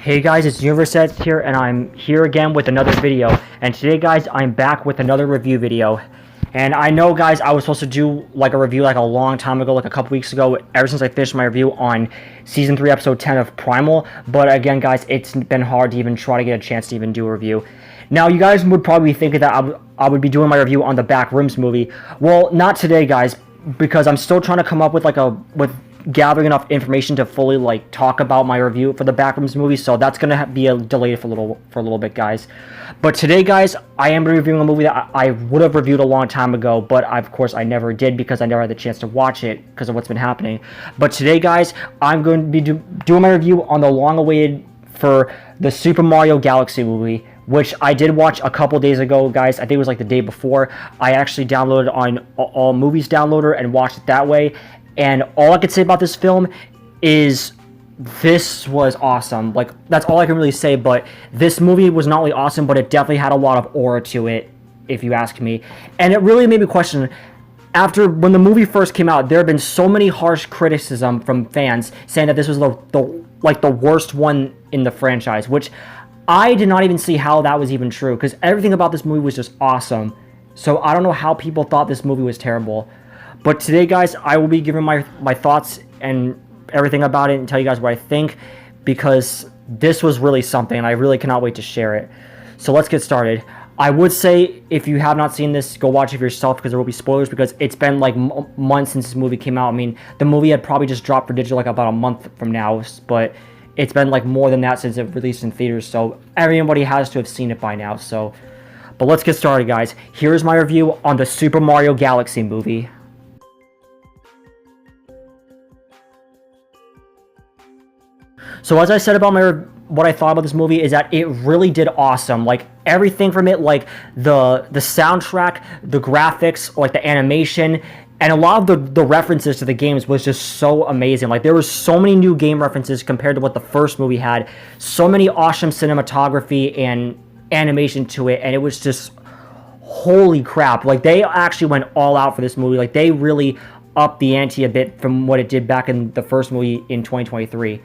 Hey guys, it's Universet here, and I'm here again with another video. And today, guys, I'm back with another review video. And I know, guys, I was supposed to do like a review like a long time ago, like a couple weeks ago, ever since I finished my review on Season 3, Episode 10 of Primal. But again, guys, it's been hard to even try to get a chance to even do a review. Now, you guys would probably be thinking that I would be doing my review on the Backrooms movie. Well, not today, guys, because I'm still trying to come up with gathering enough information to fully like talk about my review for the Backrooms movie, so that's gonna be a delay for a little bit, guys. But today, guys, I am reviewing a movie that I would have reviewed a long time ago, but of course I never did because I never had the chance to watch it because of what's been happening. But today, guys, I'm going to be doing my review on the long-awaited for the Super Mario Galaxy movie, which I did watch a couple days ago, guys. I think it was like the day before. I actually downloaded on All Movies Downloader and watched it that way. And all I could say about this film is this was awesome. Like, that's all I can really say, but this movie was not only awesome, but it definitely had a lot of aura to it, if you ask me. And it really made me question, when the movie first came out, there have been so many harsh criticism from fans saying that this was the worst one in the franchise, which I did not even see how that was even true, because everything about this movie was just awesome. So I don't know how people thought this movie was terrible. But today, guys, I will be giving my thoughts and everything about it and tell you guys what I think, because this was really something, and I really cannot wait to share it. So let's get started. I would say, if you have not seen this, go watch it for yourself, because there will be spoilers, because it's been like months since this movie came out. I mean, the movie had probably just dropped for digital like about a month from now, but it's been like more than that since it released in theaters, so everybody has to have seen it by now. But let's get started, guys. Here's my review on the Super Mario Galaxy movie. So as I said about what I thought about this movie is that it really did awesome. Like, everything from it, like the soundtrack, the graphics, like the animation, and a lot of the references to the games was just so amazing. Like, there were so many new game references compared to what the first movie had. So many awesome cinematography and animation to it, and it was just holy crap. Like, they actually went all out for this movie. Like, they really upped the ante a bit from what it did back in the first movie in 2023.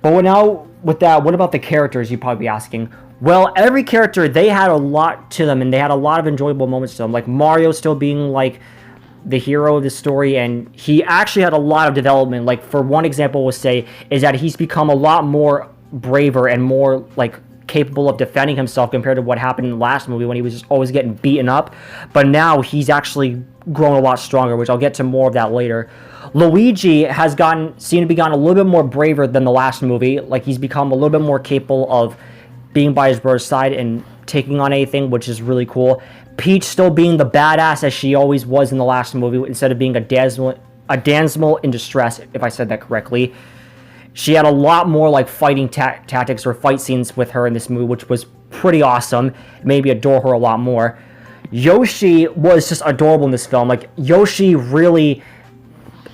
But now, with that, what about the characters, you'd probably be asking? Well, every character, they had a lot to them, and they had a lot of enjoyable moments to them. Like, Mario still being, like, the hero of the story, and he actually had a lot of development. Like, for one example, we'll say, is that he's become a lot more braver and more, like, capable of defending himself compared to what happened in the last movie when he was just always getting beaten up. But now, he's actually grown a lot stronger, which I'll get to more of that later. Luigi has seemed to be gotten a little bit more braver than the last movie. Like, he's become a little bit more capable of being by his brother's side and taking on anything, which is really cool. Peach still being the badass as she always was in the last movie, instead of being a damsel in distress, if I said that correctly. She had a lot more like fighting tactics or fight scenes with her in this movie, which was pretty awesome. It made me adore her a lot more. Yoshi was just adorable in this film. Like, Yoshi really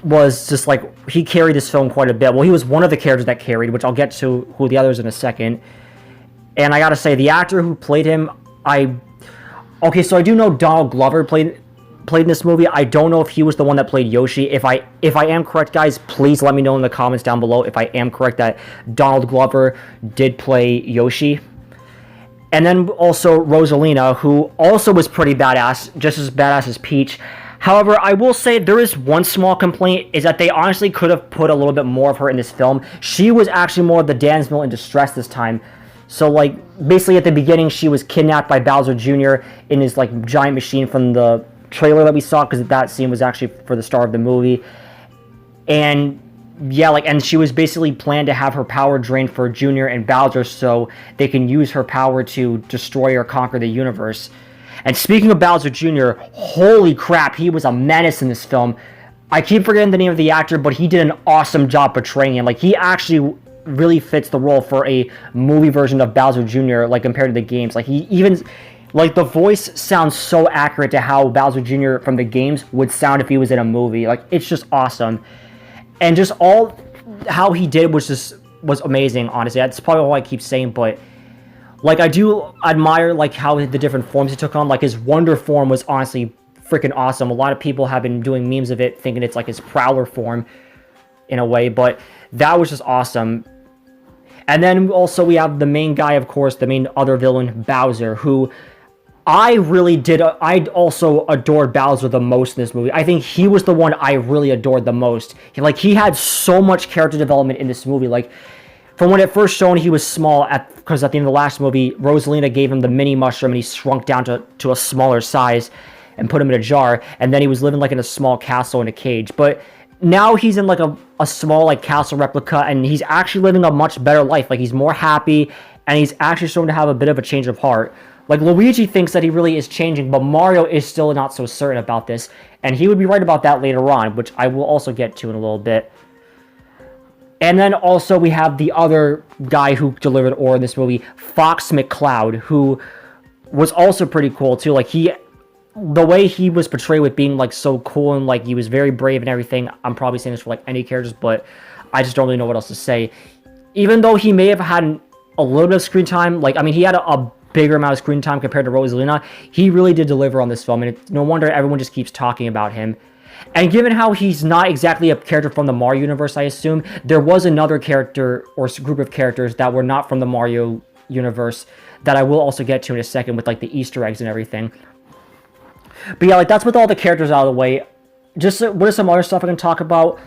was just like, he carried this film quite a bit. Well, he was one of the characters that carried, which I'll get to who the others in a second. And I gotta say, the actor who played him, okay, so I do know Donald Glover played in this movie. I don't know if he was the one that played Yoshi. If I am correct, guys, please let me know in the comments down below if I am correct that Donald Glover did play Yoshi. And then also Rosalina, who also was pretty badass, just as badass as Peach. However, I will say there is one small complaint, is that they honestly could have put a little bit more of her in this film. She was actually more of the damsel in distress this time. So, like, basically at the beginning, she was kidnapped by Bowser Jr. in his, like, giant machine from the trailer that we saw, because that scene was actually for the start of the movie. And, yeah, like, and she was basically planned to have her power drained for Jr. and Bowser so they can use her power to destroy or conquer the universe. And speaking of Bowser Jr., holy crap, he was a menace in this film. I keep forgetting the name of the actor, but he did an awesome job portraying him. Like, he actually really fits the role for a movie version of Bowser Jr., like, compared to the games. Like, he even, like, the voice sounds so accurate to how Bowser Jr. from the games would sound if he was in a movie. Like, it's just awesome. And just all how he did was amazing, honestly. That's probably all I keep saying, but like, I do admire, like, how the different forms he took on. Like, his Wonder form was honestly freaking awesome. A lot of people have been doing memes of it, thinking it's like his Prowler form in a way, but that was just awesome. And then also we have the main guy, of course, the main other villain, Bowser, who I also adored Bowser the most in this movie. I think he was the one I really adored the most. He had so much character development in this movie. Like, from when it first shown, he was small, because at the end of the last movie, Rosalina gave him the mini mushroom, and he shrunk down to a smaller size and put him in a jar, and then he was living, like, in a small castle in a cage. But now he's in, like, a small, like, castle replica, and he's actually living a much better life. Like, he's more happy, and he's actually shown to have a bit of a change of heart. Like, Luigi thinks that he really is changing, but Mario is still not so certain about this, and he would be right about that later on, which I will also get to in a little bit. And then also we have the other guy who delivered ore in this movie, Fox McCloud, who was also pretty cool too. Like, the way he was portrayed with being, like, so cool, and, like, he was very brave and everything. I'm probably saying this for, like, any characters, but I just don't really know what else to say. Even though he may have had a little bit of screen time, like, I mean, he had a bigger amount of screen time compared to Rosalina, he really did deliver on this film, and it's no wonder everyone just keeps talking about him. And given how he's not exactly a character from the Mario universe, I assume, there was another character or group of characters that were not from the Mario universe that I will also get to in a second with, like, the Easter eggs and everything. But yeah, like, that's with all the characters out of the way. Just what is some other stuff I can talk about?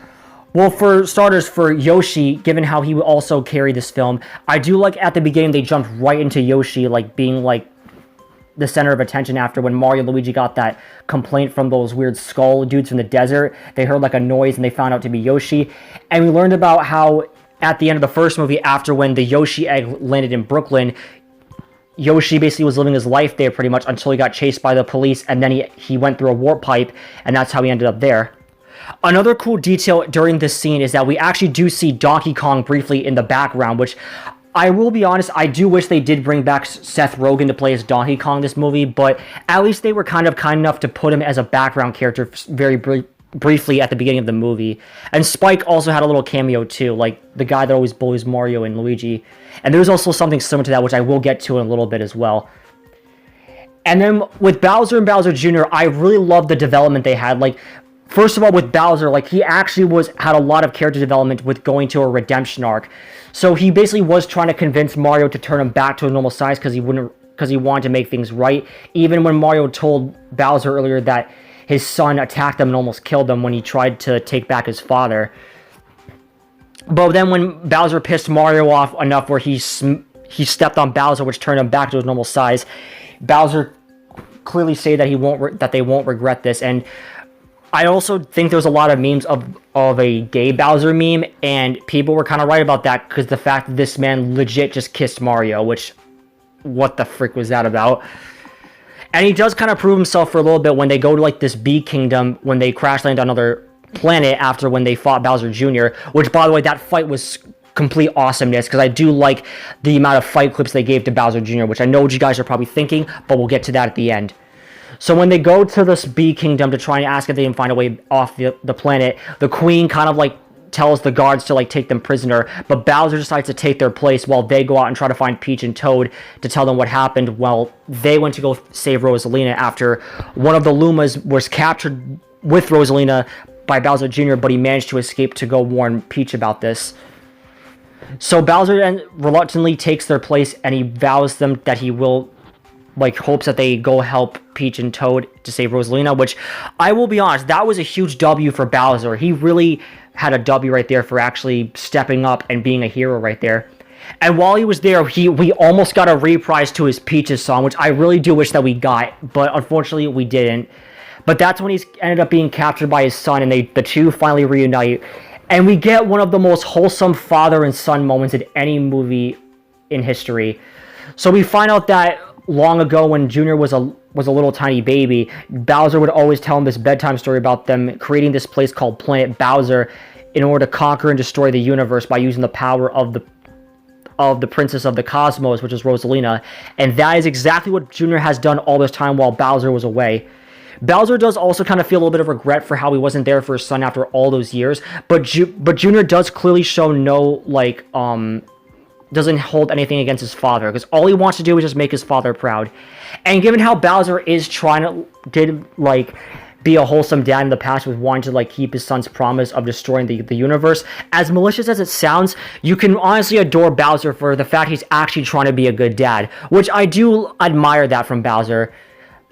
Well, for starters, for Yoshi, given how he would also carry this film, I do like at the beginning they jumped right into Yoshi, like, being, like, the center of attention after when Mario and Luigi got that complaint from those weird skull dudes from the desert. They heard, like, a noise and they found out to be Yoshi. And we learned about how at the end of the first movie, after when the Yoshi egg landed in Brooklyn, Yoshi basically was living his life there pretty much until he got chased by the police, and then he went through a warp pipe, and that's how he ended up there. Another cool detail during this scene is that we actually do see Donkey Kong briefly in the background, which I will be honest, I do wish they did bring back Seth Rogen to play as Donkey Kong in this movie, but at least they were kind enough to put him as a background character very briefly at the beginning of the movie. And Spike also had a little cameo too, like the guy that always bullies Mario and Luigi. And there's also something similar to that, which I will get to in a little bit as well. And then with Bowser and Bowser Jr., I really love the development they had. Like, first of all, with Bowser, like, he actually had a lot of character development with going to a redemption arc. So he basically was trying to convince Mario to turn him back to a normal size because he wanted to make things right. Even when Mario told Bowser earlier that his son attacked him and almost killed him when he tried to take back his father. But then when Bowser pissed Mario off enough where he stepped on Bowser, which turned him back to his normal size, Bowser clearly said that they won't regret this. And I also think there's a lot of memes of a gay Bowser meme, and people were kind of right about that because the fact that this man legit just kissed Mario, which, what the frick was that about? And he does kind of prove himself for a little bit when they go to, like, this Bee Kingdom, when they crash land on another planet after when they fought Bowser Jr., which, by the way, that fight was complete awesomeness, because I do like the amount of fight clips they gave to Bowser Jr., which I know what you guys are probably thinking, but we'll get to that at the end. So when they go to this Bee Kingdom to try and ask if they can find a way off the planet, the queen kind of, like, tells the guards to, like, take them prisoner, but Bowser decides to take their place while they go out and try to find Peach and Toad to tell them what happened while they went to go save Rosalina after one of the Lumas was captured with Rosalina by Bowser Jr., but he managed to escape to go warn Peach about this. So Bowser then reluctantly takes their place, and he vows them that he will, like, hopes that they go help Peach and Toad to save Rosalina, which, I will be honest, that was a huge W for Bowser. He really had a W right there for actually stepping up and being a hero right there. And while he was there, we almost got a reprise to his Peaches song, which I really do wish that we got, but unfortunately we didn't. But that's when he's ended up being captured by his son, and the two finally reunite. And we get one of the most wholesome father and son moments in any movie in history. So we find out that long ago, when Junior was a little tiny baby, Bowser would always tell him this bedtime story about them creating this place called Planet Bowser in order to conquer and destroy the universe by using the power of the Princess of the Cosmos, which is Rosalina. And that is exactly what Junior has done all this time while Bowser was away. Bowser does also kind of feel a little bit of regret for how he wasn't there for his son after all those years, but Junior does clearly show no, like, doesn't hold anything against his father, because all he wants to do is just make his father proud. And given how Bowser is trying to be a wholesome dad in the past with wanting to like keep his son's promise of destroying the universe. As malicious as it sounds, you can honestly adore Bowser for the fact he's actually trying to be a good dad, which I do admire that from Bowser.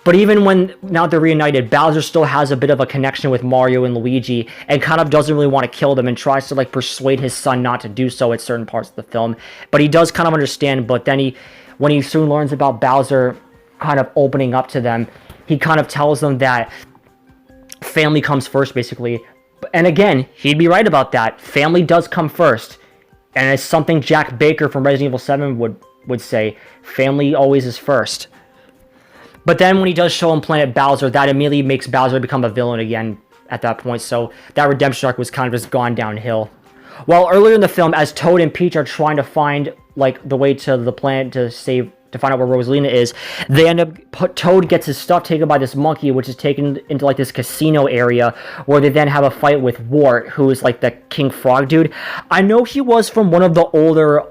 But even when now they're reunited, Bowser still has a bit of a connection with Mario and Luigi and kind of doesn't really want to kill them and tries to like persuade his son not to do so at certain parts of the film. But he does kind of understand, but then when he soon learns about Bowser kind of opening up to them, he kind of tells them that family comes first, basically. And again, he'd be right about that. Family does come first. And it's something Jack Baker from Resident Evil 7 would say. Family always is first. But then when he does show him Planet Bowser, that immediately makes Bowser become a villain again at that point. So that redemption arc was kind of just gone downhill. While earlier in the film, as Toad and Peach are trying to find like the way to the planet to find out where Rosalina is, they end up, Toad gets his stuff taken by this monkey, which is taken into like this casino area where they then have a fight with Wart, who is like the King Frog dude. I know he was from one of the older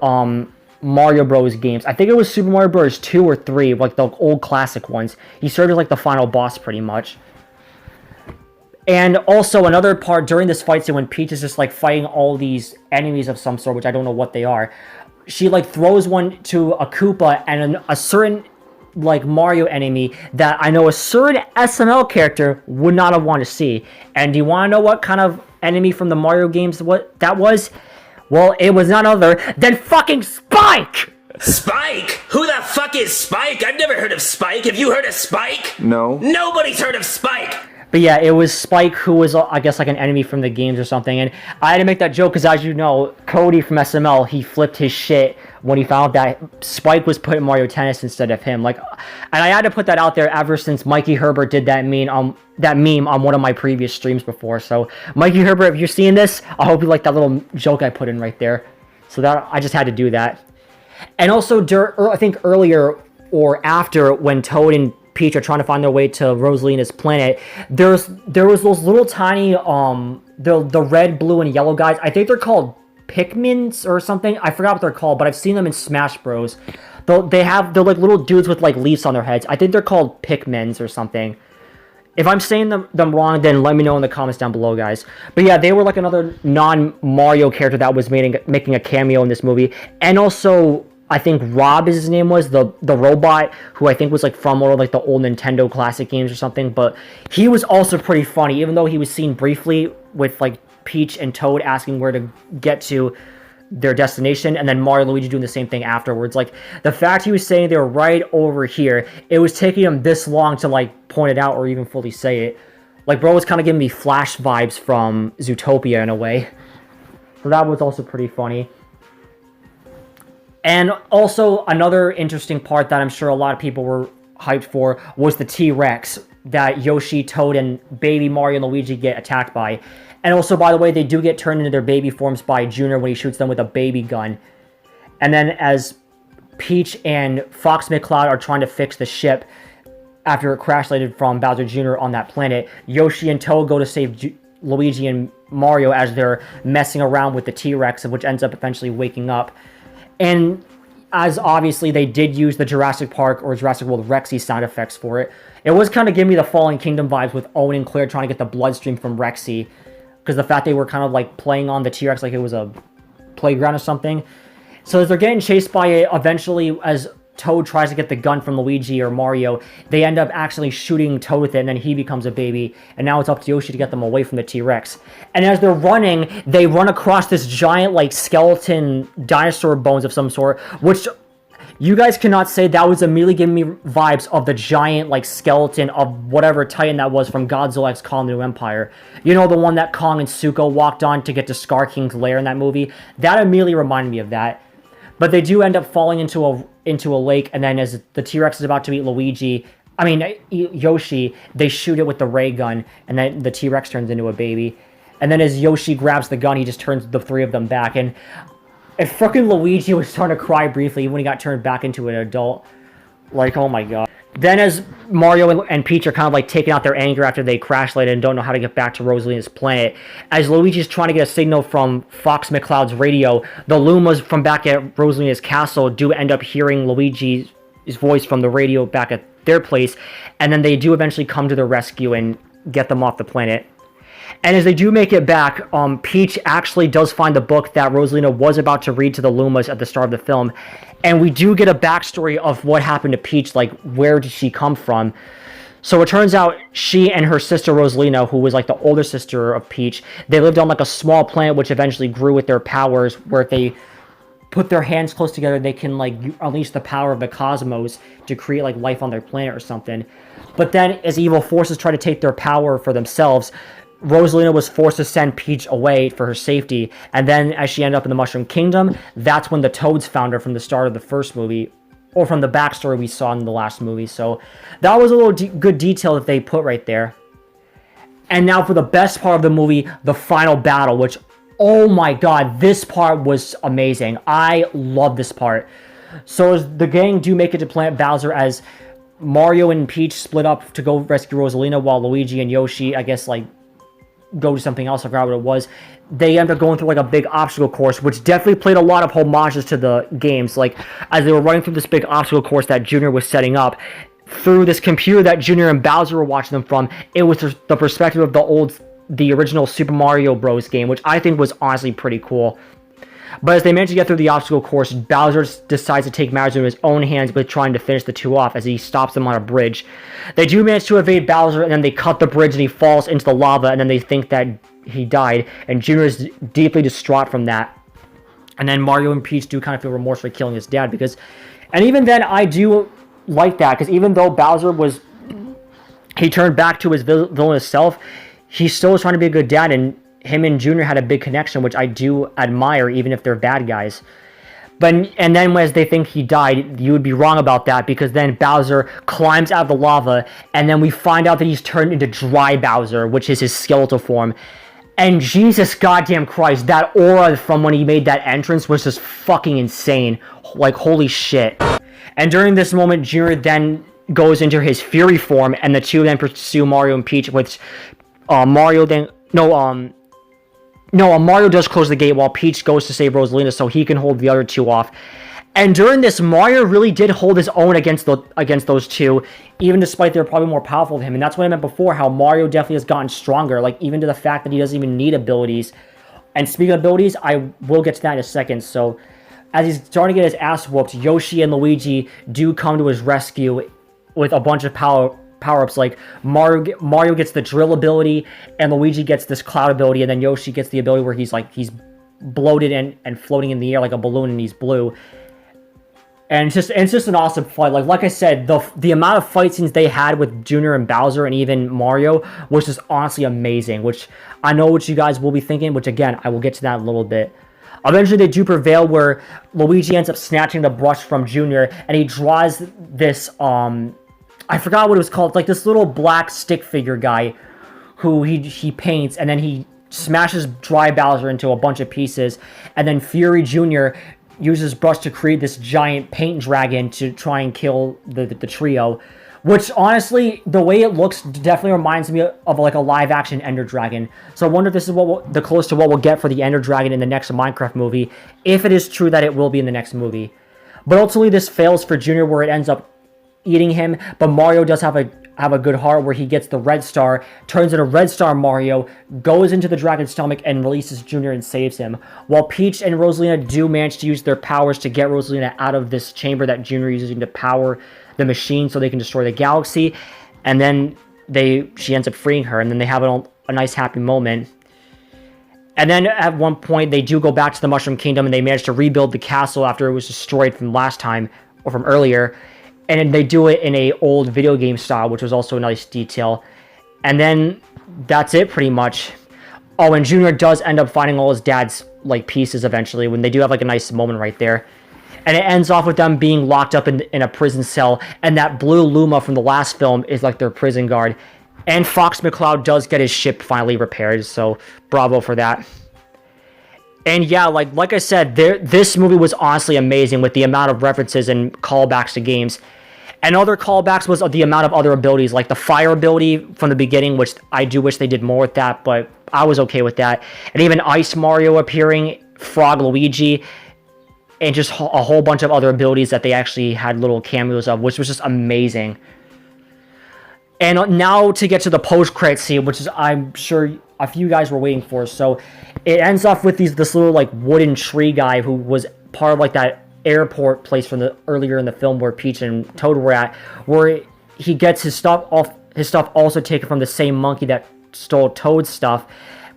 Mario Bros games. I think it was Super Mario Bros 2 or 3, like the old classic ones. He served as like the final boss pretty much. And also another part during this fight scene when Peach is just like fighting all these enemies of some sort, which I don't know what they are. She like throws one to a Koopa and a certain like Mario enemy that I know a certain SML character would not have wanted to see. And do you want to know what kind of enemy from the Mario games what that was? Well, it was none other than fucking Spike! Spike? Who the fuck is Spike? I've never heard of Spike. Have you heard of Spike? No. Nobody's heard of Spike! But yeah, it was Spike who was, I guess, like an enemy from the games or something. And I had to make that joke because, as you know, Cody from SML, he flipped his shit when he found that Spike was put in Mario Tennis instead of him. Like, and I had to put that out there ever since Mikey Herbert did that meme on one of my previous streams before. So, Mikey Herbert, if you're seeing this, I hope you like that little joke I put in right there. So that I just had to do that. And also, I think earlier or after, when Toad and Peach are trying to find their way to Rosalina's planet, there was those little tiny the red, blue, and yellow guys. I think they're called Pikmins or something. I forgot what they're called, but I've seen them in Smash Bros. They're like little dudes with like leaves on their heads. I think they're called Pikmins or something. If I'm saying them wrong, then let me know in the comments down below, guys. But yeah, they were like another non-Mario character that was making a cameo in this movie. And also, I think Rob, his name was, the robot, who I think was like from one of like the old Nintendo classic games or something. But he was also pretty funny, even though he was seen briefly with like Peach and Toad asking where to get to their destination, and then Mario and Luigi doing the same thing afterwards. Like, the fact he was saying they were right over here, it was taking him this long to like point it out or even fully say it. Like, bro was kind of giving me Flash vibes from Zootopia in a way. So that was also pretty funny. And also, another interesting part that I'm sure a lot of people were hyped for was the T-Rex that Yoshi, Toad, and baby Mario and Luigi get attacked by. And also, by the way, they do get turned into their baby forms by Junior when he shoots them with a baby gun. And then as Peach and Fox McCloud are trying to fix the ship after it crash-landed from Bowser Jr. on that planet, Yoshi and Toad go to save Luigi and Mario as they're messing around with the T-Rex, which ends up eventually waking up. And as obviously they did use the Jurassic Park or Jurassic World Rexy sound effects for it, it was kind of giving me the Fallen Kingdom vibes with Owen and Claire trying to get the bloodstream from Rexy. Because the fact they were kind of like playing on the T-Rex like it was a playground or something. So as they're getting chased by it, eventually as Toad tries to get the gun from Luigi or Mario, they end up actually shooting Toad with it, and then he becomes a baby. And now it's up to Yoshi to get them away from the T-Rex. And as they're running, they run across this giant like skeleton dinosaur bones of some sort, which you guys cannot say that was immediately giving me vibes of the giant like skeleton of whatever Titan that was from Godzilla X Kong: The New Empire. You know, the one that Kong and Zuko walked on to get to Scar King's lair in that movie? That immediately reminded me of that. But they do end up falling into a lake, and then as the T-Rex is about to eat Yoshi, they shoot it with the ray gun, and then the T-Rex turns into a baby. And then as Yoshi grabs the gun, he just turns the three of them back. And frickin' Luigi was starting to cry briefly when he got turned back into an adult. Like, oh my god. Then as Mario and Peach are kind of like taking out their anger after they crash landed and don't know how to get back to Rosalina's planet, as Luigi's trying to get a signal from Fox McCloud's radio, the Lumas from back at Rosalina's castle do end up hearing Luigi's voice from the radio back at their place, and then they do eventually come to their rescue and get them off the planet. And as they do make it back, Peach actually does find the book that Rosalina was about to read to the Lumas at the start of the film. And we do get a backstory of what happened to Peach, like, where did she come from? So it turns out she and her sister Rosalina, who was like the older sister of Peach, they lived on like a small planet which eventually grew with their powers, where if they put their hands close together, they can like unleash the power of the cosmos to create like life on their planet or something. But then as evil forces try to take their power for themselves, Rosalina was forced to send Peach away for her safety. And then as she ended up in the Mushroom Kingdom, that's when the Toads found her from the start of the first movie, or from the backstory we saw in the last movie. So that was a little good detail that they put right there. And now for the best part of the movie, the final battle, which, oh my god, this part was amazing. I love this part. So as the gang do make it to Planet Bowser, as Mario and Peach split up to go rescue Rosalina, while Luigi and Yoshi, I guess, like, go to something else, I forgot what it was. They end up going through like a big obstacle course, which definitely played a lot of homages to the games. Like, as they were running through this big obstacle course that Junior was setting up, through this computer that Junior and Bowser were watching them from, it was the perspective of the original Super Mario Bros. Game, which I think was honestly pretty cool. But as they manage to get through the obstacle course, Bowser decides to take matters into his own hands with trying to finish the two off as he stops them on a bridge. They do manage to evade Bowser, and then they cut the bridge and he falls into the lava, and then they think that he died, and Junior is deeply distraught from that. And then Mario and Peach do kind of feel remorse for killing his dad, because... And even then, I do like that, because even though Bowser was... He turned back to his villainous self, he still was trying to be a good dad, and him and Junior had a big connection, which I do admire, even if they're bad guys. And then as they think he died, you would be wrong about that, because then Bowser climbs out of the lava, and then we find out that he's turned into Dry Bowser, which is his skeletal form. And Jesus goddamn Christ, that aura from when he made that entrance was just fucking insane. Like, holy shit. And during this moment, Junior then goes into his Fury form, and the two then pursue Mario and Peach, which Mario does close the gate while Peach goes to save Rosalina so he can hold the other two off. And during this, Mario really did hold his own against those two, even despite they're probably more powerful than him. And that's what I meant before, how Mario definitely has gotten stronger, like even to the fact that he doesn't even need abilities. And speaking of abilities, I will get to that in a second. So as he's starting to get his ass whooped, Yoshi and Luigi do come to his rescue with a bunch of power-ups, like Mario gets the drill ability, and Luigi gets this cloud ability, and then Yoshi gets the ability where he's bloated and floating in the air like a balloon, and he's blue. And it's just an awesome fight. Like I said, the amount of fight scenes they had with Junior and Bowser and even Mario was just honestly amazing, which I know what you guys will be thinking, which again, I will get to that in a little bit. Eventually, they do prevail, where Luigi ends up snatching the brush from Junior, and he draws this, I forgot what it was called, like this little black stick figure guy who he paints, and then he smashes Dry Bowser into a bunch of pieces, and then Fury Jr. uses brush to create this giant paint dragon to try and kill the trio, which honestly, the way it looks definitely reminds me of like a live action Ender Dragon. So I wonder if this is the closest to what we'll get for the Ender Dragon in the next Minecraft movie, if it is true that it will be in the next movie. But ultimately, this fails for Junior, where it ends up eating him, but Mario does have a good heart, where he gets the red star, turns into Red Star Mario, goes into the dragon's stomach, and releases Junior and saves him. While Peach and Rosalina do manage to use their powers to get Rosalina out of this chamber that Junior is using to power the machine so they can destroy the galaxy, and then she ends up freeing her, and then they have a nice happy moment. And then at one point, they do go back to the Mushroom Kingdom, and they manage to rebuild the castle after it was destroyed from last time, or from earlier. And they do it in a old video game style, which was also a nice detail. And then that's it pretty much. Oh, and Junior does end up finding all his dad's like pieces eventually, when they do have like a nice moment right there. And it ends off with them being locked up in a prison cell, and that blue Luma from the last film is like their prison guard. And Fox McCloud does get his ship finally repaired, so bravo for that. And yeah, like I said, this movie was honestly amazing with the amount of references and callbacks to games. And other callbacks was the amount of other abilities, like the fire ability from the beginning, which I do wish they did more with that, but I was okay with that. And even Ice Mario appearing, Frog Luigi, and just a whole bunch of other abilities that they actually had little cameos of, which was just amazing. And now to get to the post-credit scene, which is, I'm sure, a few guys were waiting for. So it ends off with this little, like, wooden tree guy who was part of, like, that airport place from the earlier in the film where Peach and Toad were at, where he gets his stuff also taken from the same monkey that stole Toad's stuff,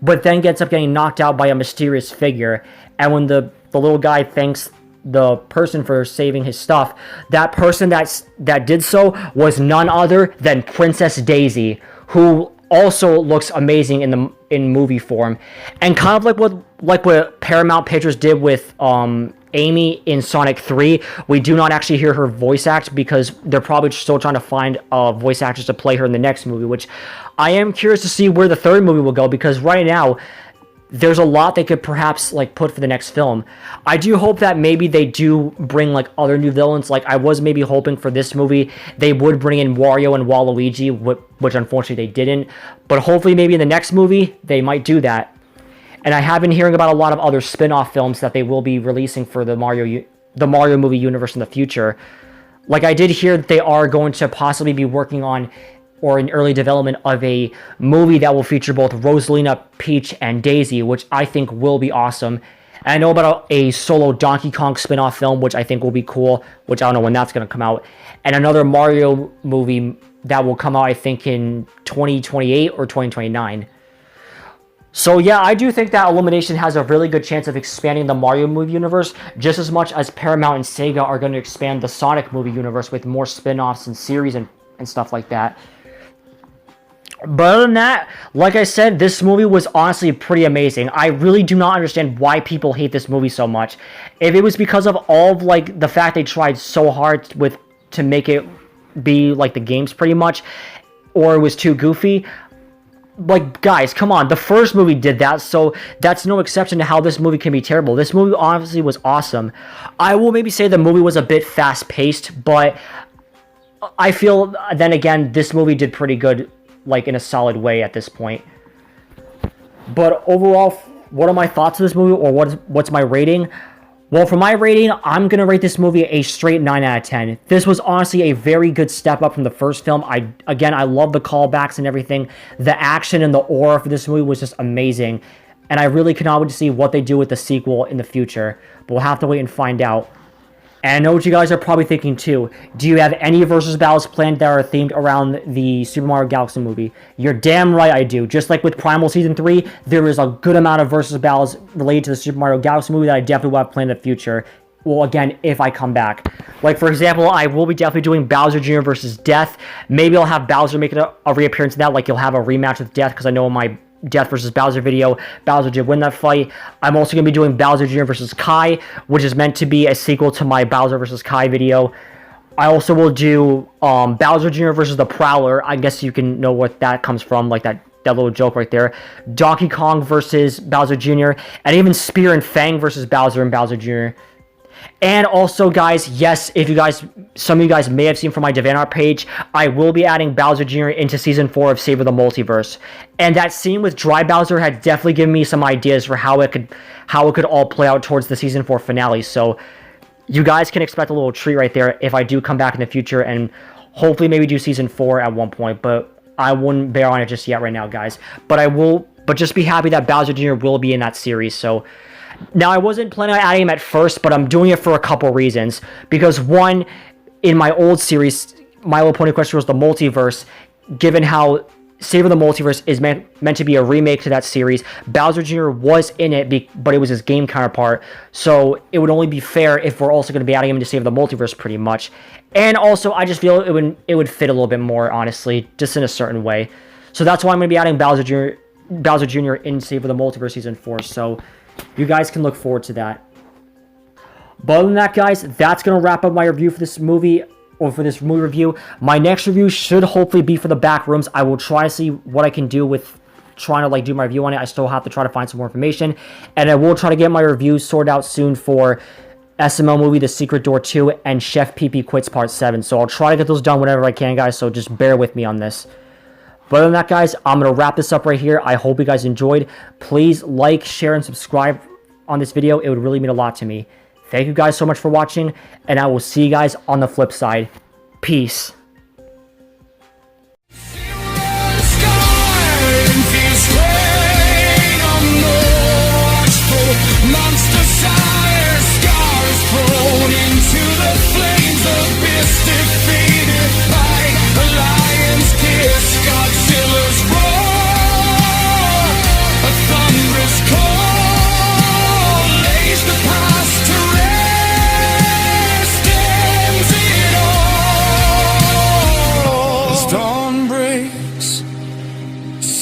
but then gets up getting knocked out by a mysterious figure. And when the little guy thanks the person for saving his stuff, that person that did so was none other than Princess Daisy, who also looks amazing in movie form, and kind of like what Paramount Pictures did with Amy in Sonic 3. We do not actually hear her voice act because they're probably still trying to find a voice actress to play her in the next movie, which I am curious to see where the third movie will go, because right now there's a lot they could perhaps like put for the next film. I do hope that maybe they do bring like other new villains. Like I was maybe hoping for this movie they would bring in Wario and Waluigi, which unfortunately they didn't. But hopefully maybe in the next movie they might do that. And I have been hearing about a lot of other spin-off films that they will be releasing for the Mario movie universe in the future. Like I did hear that they are going to possibly be working on or in early development of a movie that will feature both Rosalina, Peach, and Daisy, which I think will be awesome. And I know about a solo Donkey Kong spin-off film, which I think will be cool, which I don't know when that's going to come out. And another Mario movie that will come out, I think, in 2028 or 2029. So yeah, I do think that Illumination has a really good chance of expanding the Mario movie universe just as much as Paramount and Sega are going to expand the Sonic movie universe with more spin-offs and series and stuff like that. But other than that, like I said, this movie was honestly pretty amazing. I really do not understand why people hate this movie so much. If it was because of all of, like, the fact they tried so hard to make it be like the games pretty much, or it was too goofy, like, guys, come on. The first movie did that, so that's no exception to how this movie can be terrible. This movie honestly was awesome. I will maybe say the movie was a bit fast-paced, but I feel, then again, this movie did pretty good, like, in a solid way at this point. But overall, what are my thoughts of this movie, or what's my rating? Well, for my rating, I'm going to rate this movie a straight 9 out of 10. This was honestly a very good step up from the first film. I love the callbacks and everything. The action and the aura for this movie was just amazing. And I really cannot wait to see what they do with the sequel in the future. But we'll have to wait and find out. And I know what you guys are probably thinking too. Do you have any versus battles planned that are themed around the Super Mario Galaxy movie? You're damn right I do. Just like with Primal Season 3, there is a good amount of versus battles related to the Super Mario Galaxy movie that I definitely will have planned in the future. Well, again, if I come back. Like, for example, I will be definitely doing Bowser Jr. versus Death. Maybe I'll have Bowser make a reappearance in that, like you'll have a rematch with Death, because I know in my Death versus Bowser video, Bowser did win that fight. I'm also going to be doing Bowser Jr. versus Kai, which is meant to be a sequel to my Bowser versus Kai video. I also will do Bowser Jr. versus the Prowler. I guess you can know what that comes from, like that little joke right there. Donkey Kong versus Bowser Jr. And even Spear and Fang versus Bowser and Bowser Jr. And also, guys, yes, some of you guys may have seen from my DevanArt page, I will be adding Bowser Jr. into Season 4 of Savor the Multiverse. And that scene with Dry Bowser had definitely given me some ideas for how it could all play out towards the Season 4 finale. So you guys can expect a little treat right there if I do come back in the future and hopefully maybe do Season 4 at one point. But I wouldn't bear on it just yet right now, guys. But just be happy that Bowser Jr. will be in that series. So now, I wasn't planning on adding him at first, but I'm doing it for a couple reasons. Because one, in my old series, My Little Pony Quest Heroes The Multiverse, given how Savor the Multiverse is meant to be a remake to that series, Bowser Jr. was in it, but it was his game counterpart. So it would only be fair if we're also going to be adding him to Savor the Multiverse pretty much. And also, I just feel it would fit a little bit more, honestly, just in a certain way. So that's why I'm going to be adding Bowser Jr. in Savor the Multiverse Season 4. So you guys can look forward to that. But other than that, guys, that's going to wrap up my review for this movie, or for this movie review. My next review should hopefully be for the Backrooms. I will try to see what I can do with trying to, like, do my review on it. I still have to try to find some more information. And I will try to get my review sorted out soon for SML movie The Secret Door 2 and Chef PP Quits Part 7. So I'll try to get those done whenever I can, guys, so just bear with me on this. But other than that, guys, I'm going to wrap this up right here. I hope you guys enjoyed. Please like, share, and subscribe on this video. It would really mean a lot to me. Thank you guys so much for watching, and I will see you guys on the flip side. Peace.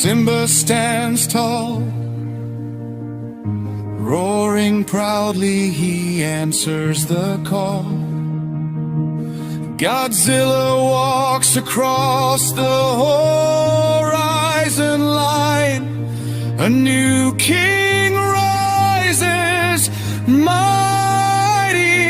Simba stands tall, roaring proudly, he answers the call. Godzilla walks across the horizon line. A new king rises, mighty